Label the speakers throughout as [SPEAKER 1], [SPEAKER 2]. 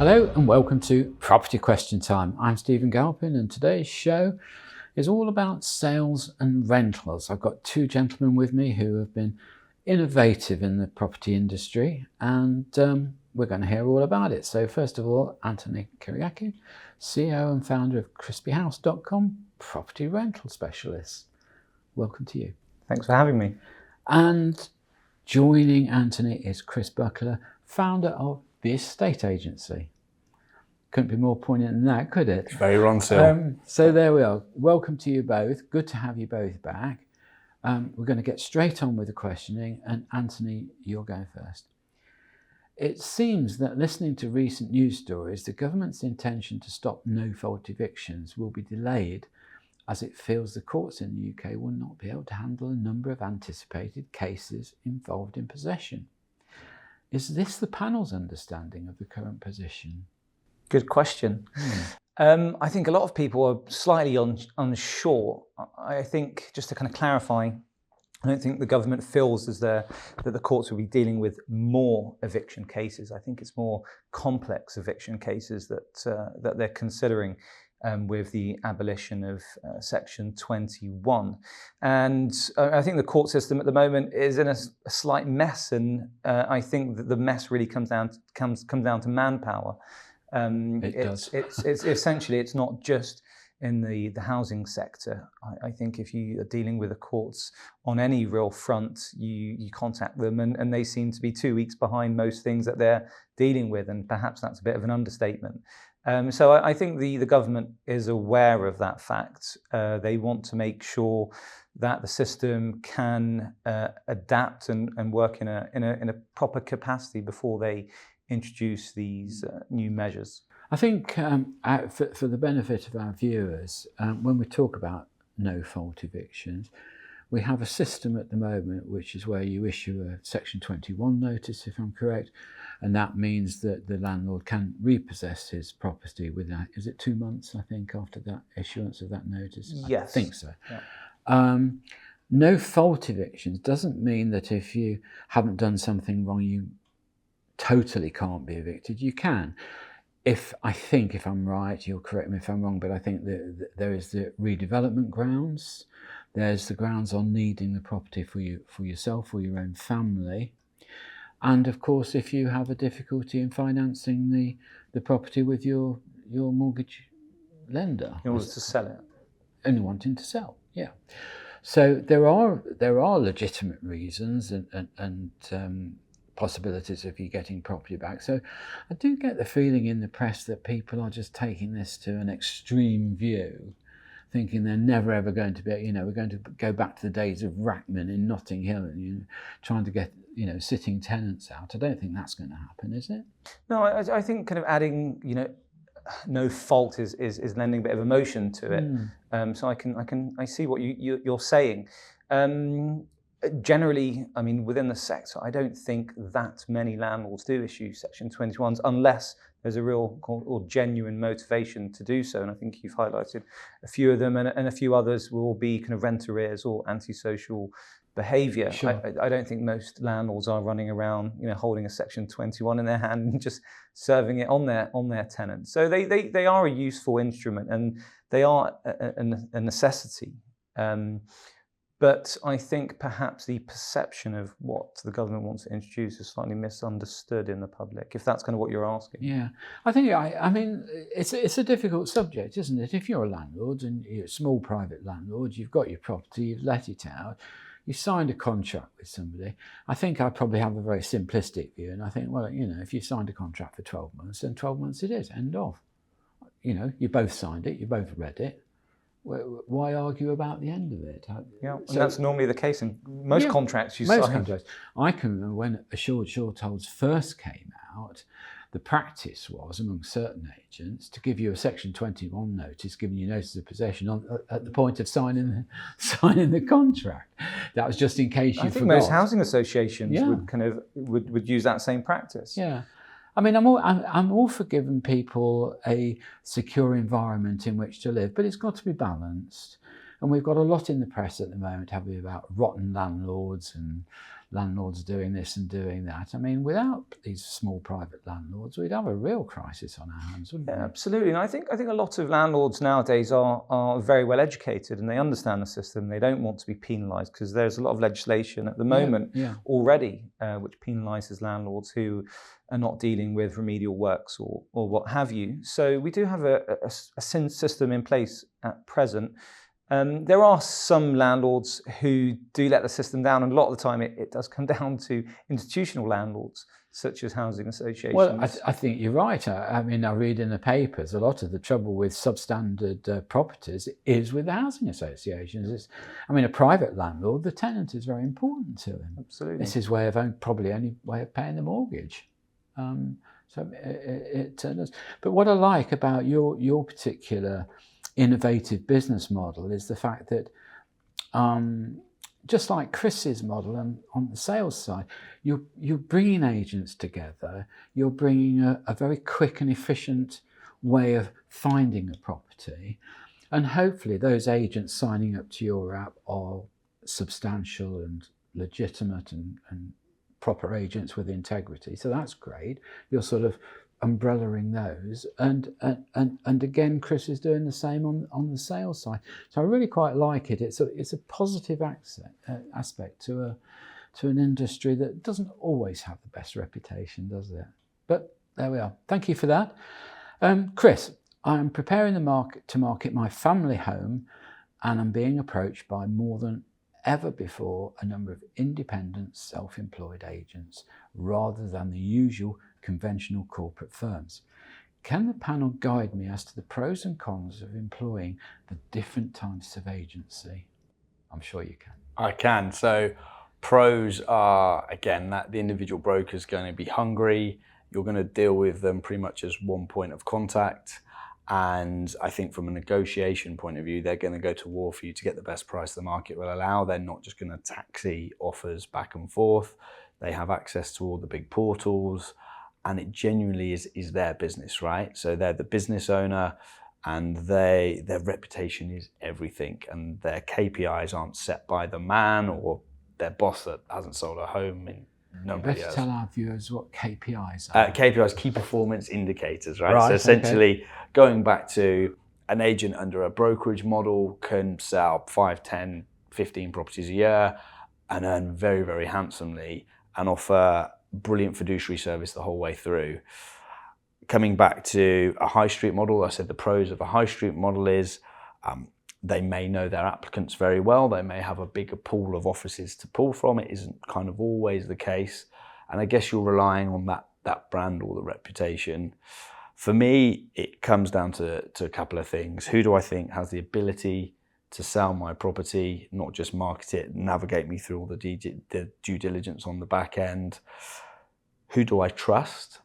[SPEAKER 1] Hello and welcome to Property Question Time. I'm Stephen Galpin and today's show is all about sales and rentals. I've got two gentlemen with me who have been innovative in the property industry and we're going to hear all about it. So first of all, Anthony Kyriacou, CEO and founder of crispyhouse.com, property rental specialist. Welcome to you.
[SPEAKER 2] Thanks for having me.
[SPEAKER 1] And joining Anthony is Chris Buckler, founder of the estate agency. Couldn't be more poignant than that, could it?
[SPEAKER 3] Very wrong, Sil.
[SPEAKER 1] So there we are. Welcome to you both. Good to have you both back. We're going to get straight on with the questioning, and Anthony, you're going first. It seems that listening to recent news stories, the government's intention to stop no-fault evictions will be delayed as it feels the courts in the UK will not be able to handle a number of anticipated cases involved in possession. Is this the panel's understanding of the current position?
[SPEAKER 2] Good question. I think a lot of people are slightly unsure. I think, just to kind of clarify, I don't think the government feels that the courts will be dealing with more eviction cases. I think it's more complex eviction cases that they're considering with the abolition of Section 21. And I think the court system at the moment is in a slight mess, and I think that the mess really comes down to manpower. It's essentially, it's not just in the housing sector. I think if you are dealing with the courts on any real front, you contact them and they seem to be 2 weeks behind most things that they're dealing with, and perhaps that's a bit of an understatement. So I think the government is aware of that fact. They want to make sure that the system can adapt and work in a proper capacity before they introduce these new measures.
[SPEAKER 1] I think for the benefit of our viewers, when we talk about no-fault evictions, we have a system at the moment which is where you issue a Section 21 notice, if I'm correct, and that means that the landlord can repossess his property within, is it 2 months, I think, after that issuance of that notice?
[SPEAKER 2] Yes.
[SPEAKER 1] I think so.
[SPEAKER 2] Yeah.
[SPEAKER 1] No-fault evictions doesn't mean that if you haven't done something wrong, you totally can't be evicted. You can. If I'm right, you'll correct me if I'm wrong, but I think that there is the redevelopment grounds. There's the grounds on needing the property for yourself or your own family. And of course, if you have a difficulty in financing the property with your mortgage lender.
[SPEAKER 2] In order to sell it.
[SPEAKER 1] Only wanting to sell, yeah. So there are legitimate reasons and possibilities of you getting property back. So I do get the feeling in the press that people are just taking this to an extreme view, thinking they're never ever going to be, we're going to go back to the days of Rackman in Notting Hill and trying to get, sitting tenants out. I don't think that's going to happen, is it?
[SPEAKER 2] No, I think kind of adding, no fault is lending a bit of emotion to it. So I see what you're saying. Generally, I mean, within the sector, I don't think that many landlords do issue Section 21s unless there's a real or genuine motivation to do so. And I think you've highlighted a few of them, and a few others will be kind of rent arrears or antisocial behaviour.
[SPEAKER 1] Sure.
[SPEAKER 2] I don't think most landlords are running around, holding a Section 21 in their hand and just serving it on their tenants. So they are a useful instrument and they are a necessity. But I think perhaps the perception of what the government wants to introduce is slightly misunderstood in the public, if that's kind of what you're asking.
[SPEAKER 1] Yeah, I think, I mean, it's a difficult subject, isn't it? If you're a landlord and you're a small private landlord, you've got your property, you've let it out, you signed a contract with somebody. I think I probably have a very simplistic view, and I think, well, if you signed a contract for 12 months, then 12 months it is, end of. You both signed it, you both read it. Why argue about the end of it?
[SPEAKER 2] Yeah, and that's normally the case in most contracts you sign.
[SPEAKER 1] Contracts. I can remember when Assured Shortholds first came out, the practice was among certain agents to give you a Section 21 notice, giving you notice of possession at the point of signing the contract. That was just in case you forgot. I think
[SPEAKER 2] most housing associations would use that same practice.
[SPEAKER 1] Yeah. I mean, I'm all for giving people a secure environment in which to live, but it's got to be balanced. And we've got a lot in the press at the moment, have we, about rotten landlords and landlords doing this and doing that. I mean, without these small private landlords, we'd have a real crisis on our hands, wouldn't we?
[SPEAKER 2] Absolutely, and I think a lot of landlords nowadays are very well educated and they understand the system. They don't want to be penalised because there's a lot of legislation at the moment already which penalises landlords who are not dealing with remedial works or what have you. So we do have a system in place at present. There are some landlords who do let the system down, and a lot of the time it does come down to institutional landlords, such as housing associations.
[SPEAKER 1] Well, I think you're right. I mean, I read in the papers a lot of the trouble with substandard properties is with the housing associations. I mean, a private landlord, the tenant is very important to him.
[SPEAKER 2] Absolutely.
[SPEAKER 1] It's his way of probably only way of paying the mortgage. So it does. But what I like about your particular innovative business model is the fact that just like Chris's model on the sales side, you're bringing agents together, you're bringing a very quick and efficient way of finding a property, and hopefully those agents signing up to your app are substantial and legitimate and proper agents with integrity. So that's great. You're sort of umbrellaing those, and again, Chris is doing the same on the sales side. So I really quite like it. It's a positive aspect to an industry that doesn't always have the best reputation, does it? But there we are. Thank you for that, Chris. I'm preparing to market my family home, and I'm being approached by more than ever before a number of independent, self-employed agents rather than the usual conventional corporate firms. Can the panel guide me as to the pros and cons of employing the different types of agency? I'm sure you can.
[SPEAKER 3] I can. So pros are, again, that the individual broker is going to be hungry. You're going to deal with them pretty much as one point of contact. And I think from a negotiation point of view, they're going to go to war for you to get the best price the market will allow. They're not just going to taxi offers back and forth. They have access to all the big portals, and it genuinely is their business, right? So they're the business owner, and their reputation is everything, and their KPIs aren't set by the man or their boss that hasn't sold a home in nobody
[SPEAKER 1] Better
[SPEAKER 3] else.
[SPEAKER 1] tell our viewers what KPIs are.
[SPEAKER 3] KPIs, key performance indicators, right? So essentially, going back to an agent under a brokerage model can sell 5, 10, 15 properties a year and earn very, very handsomely and offer brilliant fiduciary service the whole way through. Coming back to a high street model, I said the pros of a high street model is they may know their applicants very well. They may have a bigger pool of offices to pull from. It isn't kind of always the case. And I guess you're relying on that brand or the reputation. For me, it comes down to a couple of things. Who do I think has the ability to sell my property, not just market it, navigate me through all the due diligence on the back end? Who do I trust?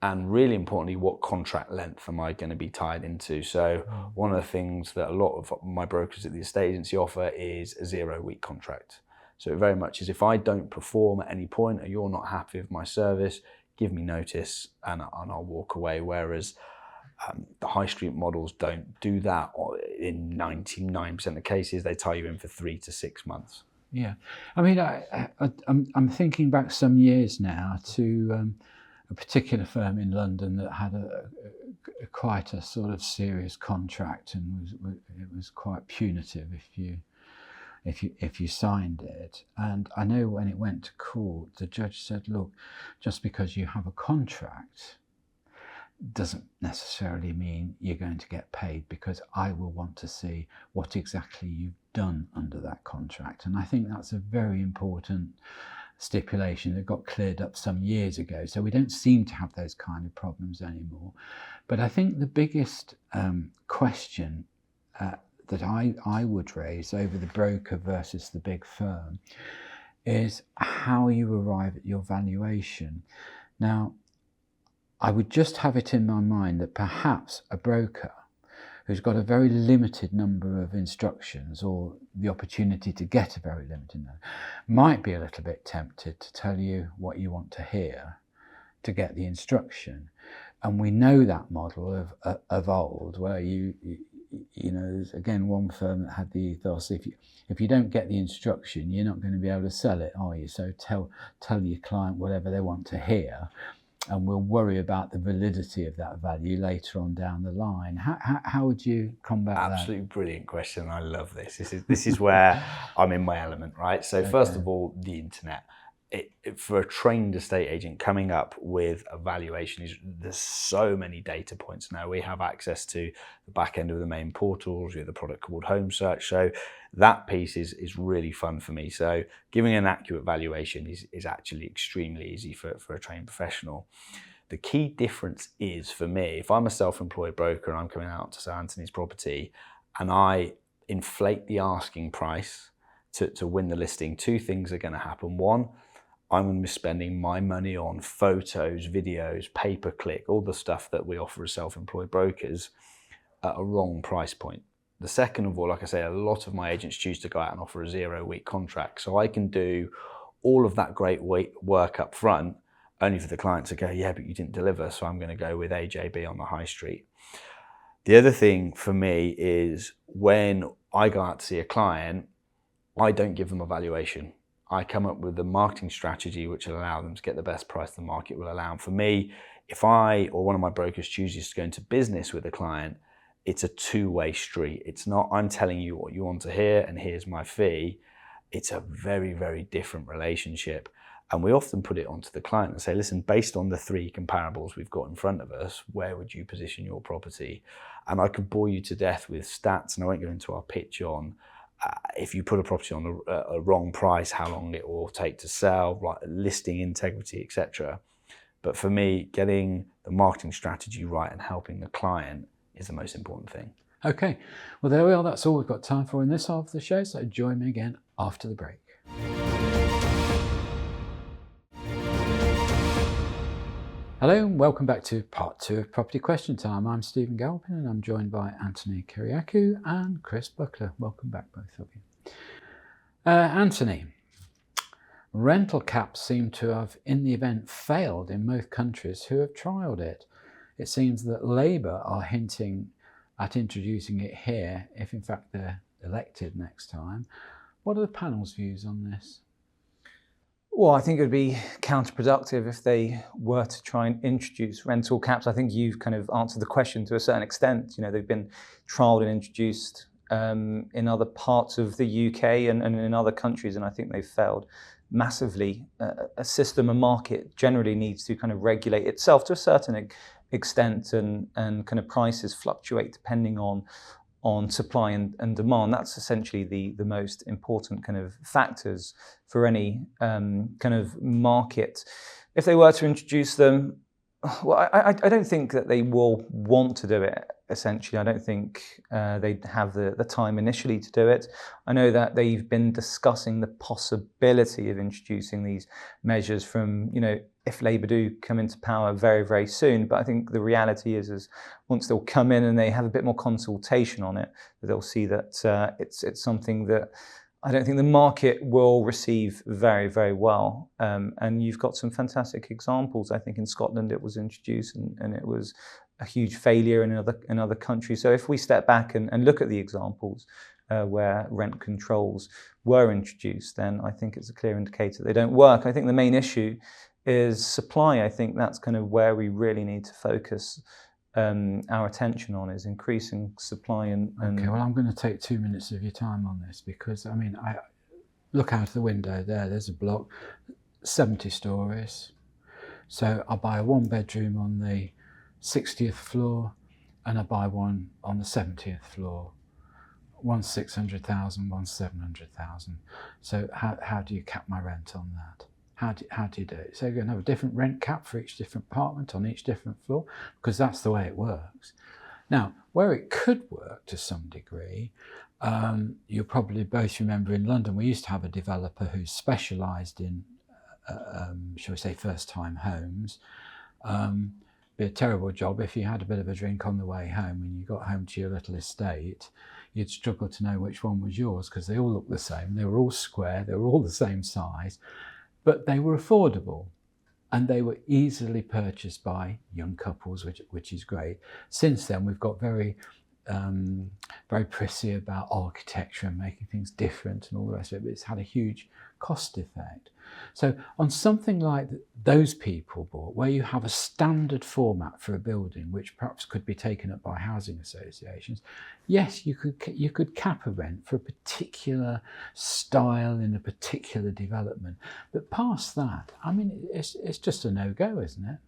[SPEAKER 3] And really importantly, what contract length am I going to be tied into? So one of the things that a lot of my brokers at the estate agency offer is a 0-week contract. So it very much is, if I don't perform at any point or you're not happy with my service, give me notice and I'll walk away. Whereas the high street models don't do that. In 99% of cases, they tie you in for 3 to 6 months.
[SPEAKER 1] Yeah, I mean, I'm thinking back some years now to a particular firm in London that had quite a sort of serious contract, and it was quite punitive if you signed it. And I know when it went to court, the judge said, look, just because you have a contract doesn't necessarily mean you're going to get paid, because I will want to see what exactly you've done under that contract. And I think that's a very important stipulation that got cleared up some years ago. So we don't seem to have those kind of problems anymore. But I think the biggest question that I would raise over the broker versus the big firm is how you arrive at your valuation. Now, I would just have it in my mind that perhaps a broker who's got a very limited number of instructions, or the opportunity to get a very limited number, might be a little bit tempted to tell you what you want to hear to get the instruction. And we know that model of old, where you there's again one firm that had the ethos: if you don't get the instruction, you're not going to be able to sell it, are you? So tell your client whatever they want to hear, and we'll worry about the validity of that value later on down the line. How would you combat that?
[SPEAKER 3] Absolutely brilliant question. I love this. This is where I'm in my element, right? So first of all, the internet. For a trained estate agent coming up with a valuation, there's so many data points now. We have access to the back end of the main portals. We have the product called Home Search. So that piece is really fun for me. So giving an accurate valuation is actually extremely easy for a trained professional. The key difference is, for me, if I'm a self-employed broker and I'm coming out to Sir Anthony's property and I inflate the asking price to win the listing, two things are going to happen. One, I'm going to be spending my money on photos, videos, pay-per-click, all the stuff that we offer as self-employed brokers at a wrong price point. The second of all, like I say, a lot of my agents choose to go out and offer a 0-week contract. So I can do all of that great work up front, only for the client to go, yeah, but you didn't deliver, so I'm going to go with AJB on the high street. The other thing for me is when I go out to see a client, I don't give them a valuation. I come up with a marketing strategy which will allow them to get the best price the market will allow. And for me, if I or one of my brokers chooses to go into business with a client, it's a two-way street. It's not, I'm telling you what you want to hear and here's my fee. It's a very, very different relationship. And we often put it onto the client and say, listen, based on the 3 comparables we've got in front of us, where would you position your property? And I could bore you to death with stats, and I won't go into our pitch on if you put a property on a wrong price, how long it will take to sell, right, listing integrity, etc. But for me, getting the marketing strategy right and helping the client is the most important thing.
[SPEAKER 1] Okay, well there we are. That's all we've got time for in this half of the show. So join me again after the break. Hello and welcome back to part 2 of Property Question Time. I'm Stephen Galpin and I'm joined by Anthony Kyriacou and Chris Buckler. Welcome back, both of you. Anthony, rental caps seem to have, in the event, failed in most countries who have trialled it. It seems that Labour are hinting at introducing it here if in fact they're elected next time. What are the panel's views on this?
[SPEAKER 2] Well, I think it would be counterproductive if they were to try and introduce rental caps. I think you've kind of answered the question to a certain extent. They've been trialled and introduced in other parts of the UK and in other countries, and I think they've failed massively. A system, a market generally needs to kind of regulate itself to a certain extent, and kind of prices fluctuate depending on supply and demand. That's essentially the most important kind of factors for any kind of market. If they were to introduce them, well, I don't think that they will want to do it, essentially. I don't think they'd have the time initially to do it. I know that they've been discussing the possibility of introducing these measures from, if Labour do come into power very, very soon. But I think the reality is once they'll come in and they have a bit more consultation on it, that they'll see that it's something that I don't think the market will receive very, very well. And you've got some fantastic examples. I think in Scotland it was introduced and it was a huge failure in other countries. So if we step back and look at the examples where rent controls were introduced, then I think it's a clear indicator they don't work. I think the main issue is supply. I think that's kind of where we really need to focus our attention on, is increasing supply and
[SPEAKER 1] Okay, well, I'm going to take 2 minutes of your time on this because, I look out the window there's a block, 70 stories. So I buy a 1-bedroom on the 60th floor and I buy one on the 70th floor. One's 600,000, one's 700,000. So how do you cap my rent on that? How do you do it? So you're going to have a different rent cap for each different apartment on each different floor, because that's the way it works. Now, where it could work to some degree, you'll probably both remember in London, we used to have a developer who specialised in, shall we say, first-time homes. Be a terrible job if you had a bit of a drink on the way home when you got home to your little estate. You'd struggle to know which one was yours because they all looked the same. They were all square. They were all the same size. But they were affordable and they were easily purchased by young couples, which is great. Since then, we've got very very prissy about architecture and making things different and all the rest of it, but it's had a huge cost effect. So on something like those people bought, where you have a standard format for a building, which perhaps could be taken up by housing associations, yes, you could cap a rent for a particular style in a particular development. But past that, I mean, it's just a no-go, isn't it?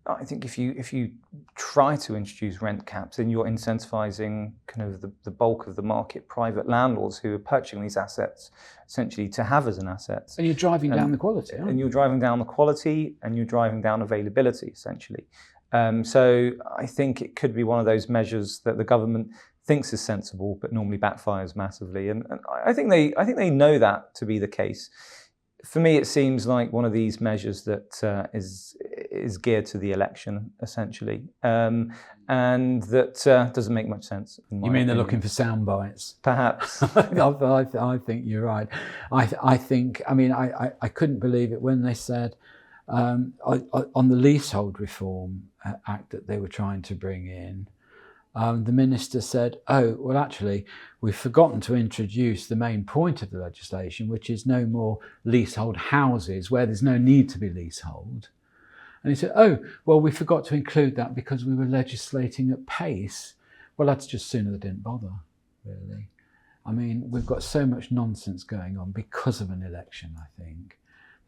[SPEAKER 2] I think if you try to introduce rent caps, then you're incentivizing kind of the bulk of the market, private landlords who are purchasing these assets essentially to have as an asset.
[SPEAKER 1] And you're driving down the quality, aren't you?
[SPEAKER 2] And you're driving down the quality, and you're driving down availability, essentially. So I think it could be one of those measures that the government thinks is sensible, but normally backfires massively. And I think they know that to be the case. For me, it seems like one of these measures that is geared to the election, essentially, and that doesn't make much sense.
[SPEAKER 1] You mean opinion. They're looking for sound bites?
[SPEAKER 2] Perhaps.
[SPEAKER 1] I think you're right. I think, I mean, I couldn't believe it when they said on the Leasehold Reform Act that they were trying to bring in, the minister said, oh, well, actually, we've forgotten to introduce the main point of the legislation, which is no more leasehold houses where there's no need to be leasehold. And he said, oh, well, we forgot to include that because we were legislating at pace. Well, that's just sooner they didn't bother, really. I mean, we've got so much nonsense going on because of an election, I think.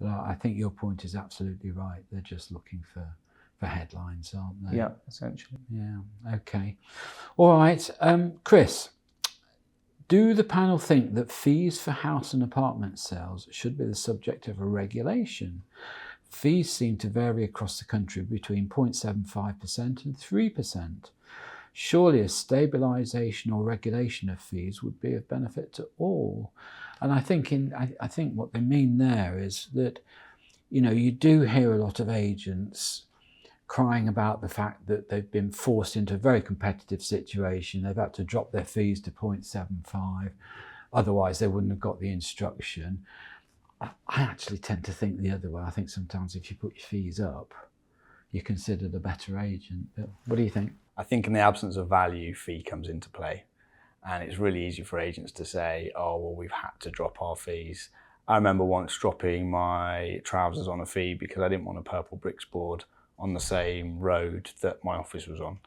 [SPEAKER 1] But I think your point is absolutely right. They're just looking for headlines, aren't they?
[SPEAKER 2] Yeah, essentially.
[SPEAKER 1] Yeah, okay. All right, Chris, do the panel think that fees for house and apartment sales should be the subject of a regulation? Fees seem to vary across the country between 0.75% and 3%. Surely a stabilisation or regulation of fees would be of benefit to all. And I think what they mean there is that, you know, you do hear a lot of agents crying about the fact that they've been forced into a very competitive situation. They've had to drop their fees to 0.75. Otherwise, they wouldn't have got the instruction. I actually tend to think the other way. I think sometimes if you put your fees up, you're considered a better agent. But what do you think?
[SPEAKER 3] I think in the absence of value, fee comes into play. And it's really easy for agents to say, oh, well, we've had to drop our fees. I remember once dropping my trousers on a fee because I didn't want a purple bricks board on the same road that my office was on.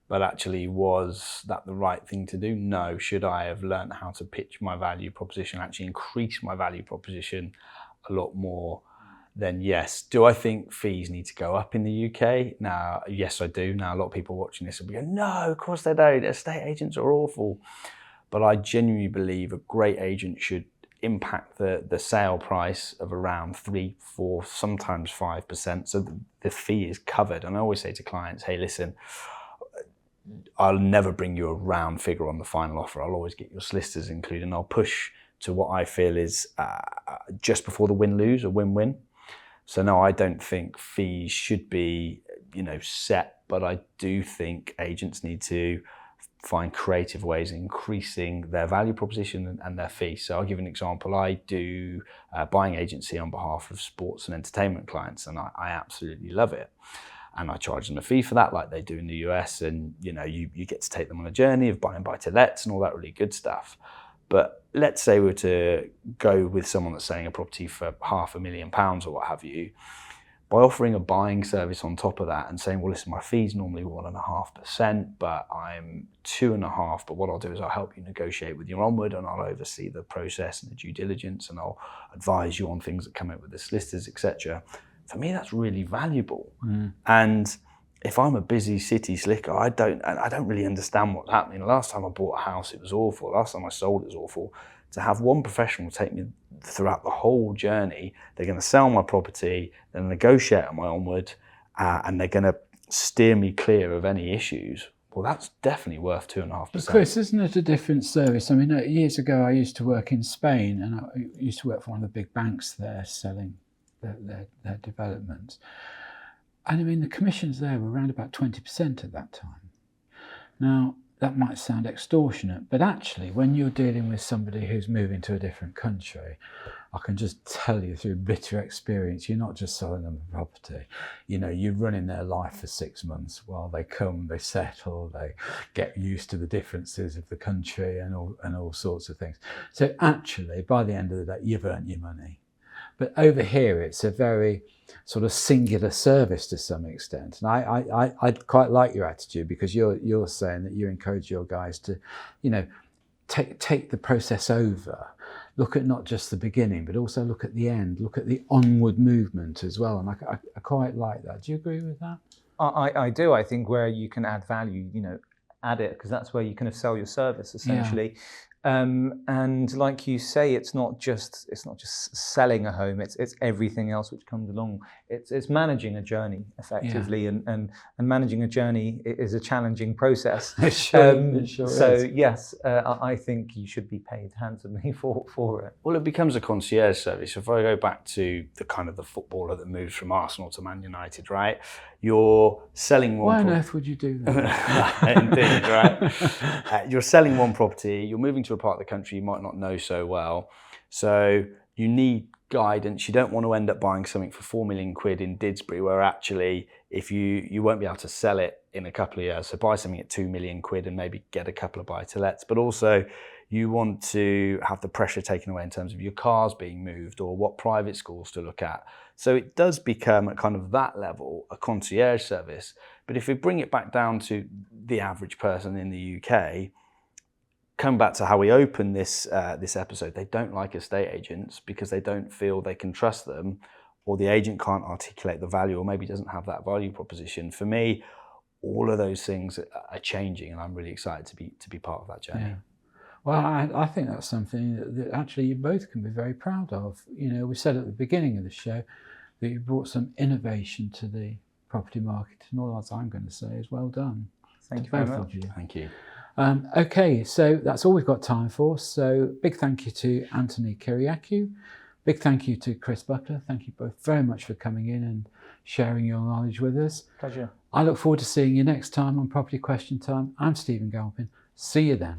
[SPEAKER 3] But actually, was that the right thing to do? No. Should I have learned how to pitch my value proposition, actually increase my value proposition a lot more? Then yes. Do I think fees need to go up in the UK? Now, yes, I do. Now, a lot of people watching this will be going, no, of course they don't. Estate agents are awful. But I genuinely believe a great agent should impact the sale price of around 3, 4, sometimes 5%. So the fee is covered. And I always say to clients, hey, listen, I'll never bring you a round figure on the final offer. I'll always get your solicitors included, and I'll push to what I feel is just before the win-lose, a win-win. So no, I don't think fees should be, set, but I do think agents need to find creative ways of increasing their value proposition and their fee. So I'll give an example. I do buying agency on behalf of sports and entertainment clients, and I absolutely love it. And I charge them a fee for that, like they do in the US. And you get to take them on a journey of buying buy-to-lets and all that really good stuff. But let's say we were to go with someone that's selling a property for £500,000 or what have you, by offering a buying service on top of that and saying, well, listen, my fee's normally 1.5%, but I'm 2.5%. But what I'll do is I'll help you negotiate with your onward, and I'll oversee the process and the due diligence, and I'll advise you on things that come out with the solicitors, etc. For me, that's really valuable. And if I'm a busy city slicker, I don't really understand what's happening. The last time I bought a house, it was awful. Last time I sold, it was awful. To have one professional take me throughout the whole journey, they're going to sell my property, they're going to negotiate on my onward, and they're going to steer me clear of any issues. Well, that's definitely worth 2.5%.
[SPEAKER 1] But Chris, isn't it a different service? I mean, years ago, I used to work in Spain, and I used to work for one of the big banks there selling their developments. And I mean, the commissions there were around about 20% at that time. Now, that might sound extortionate, but actually when you're dealing with somebody who's moving to a different country, I can just tell you through bitter experience, you're not just selling them a property. You know, you're running their life for 6 months while they come, they settle, they get used to the differences of the country and all sorts of things. So actually, by the end of the day, you've earned your money. But over here, it's a very sort of singular service to some extent. And I quite like your attitude, because you're saying that you encourage your guys to, you know, take the process over. Look at not just the beginning, but also look at the end, look at the onward movement as well. And I quite like that. Do you agree with that?
[SPEAKER 2] I do. I think where you can add value, you know, add it, because that's where you kind of sell your service essentially. Yeah. And like you say, it's not just selling a home. It's everything else which comes along. It's managing a journey effectively, yeah. and managing a journey is a challenging process.
[SPEAKER 1] It sure
[SPEAKER 2] so
[SPEAKER 1] is.
[SPEAKER 2] Yes, I think you should be paid handsomely for it.
[SPEAKER 3] Well, it becomes a concierge service. If I go back to the kind of the footballer that moves from Arsenal to Man United, right? You're selling one.
[SPEAKER 1] Why on earth would you do that?
[SPEAKER 3] Indeed, right? You're selling one property. You're moving to a part of the country you might not know so well. So you need guidance. You don't want to end up buying something for 4 million quid in Didsbury, where actually if you won't be able to sell it in a couple of years. So buy something at 2 million quid and maybe get a couple of buy-to-lets. But also you want to have the pressure taken away in terms of your cars being moved or what private schools to look at. So it does become at kind of that level a concierge service. But if we bring it back down to the average person in the UK, come back to how we opened this episode, they don't like estate agents because they don't feel they can trust them, or the agent can't articulate the value, or maybe doesn't have that value proposition. For me, all of those things are changing, and I'm really excited to be part of that journey.
[SPEAKER 1] Yeah. Well, I think that's something that actually you both can be very proud of. You know, we said at the beginning of the show that you brought some innovation to the property market, and all that I'm going to say is well done.
[SPEAKER 2] Thank you very much.
[SPEAKER 3] Thank you.
[SPEAKER 1] Okay, so that's all we've got time for. So big thank you to Anthony Kyriacou. Big thank you to Chris Buckler. Thank you both very much for coming in and sharing your knowledge with us.
[SPEAKER 2] Pleasure.
[SPEAKER 1] I look forward to seeing you next time on Property Question Time. I'm Stephen Galpin. See you then.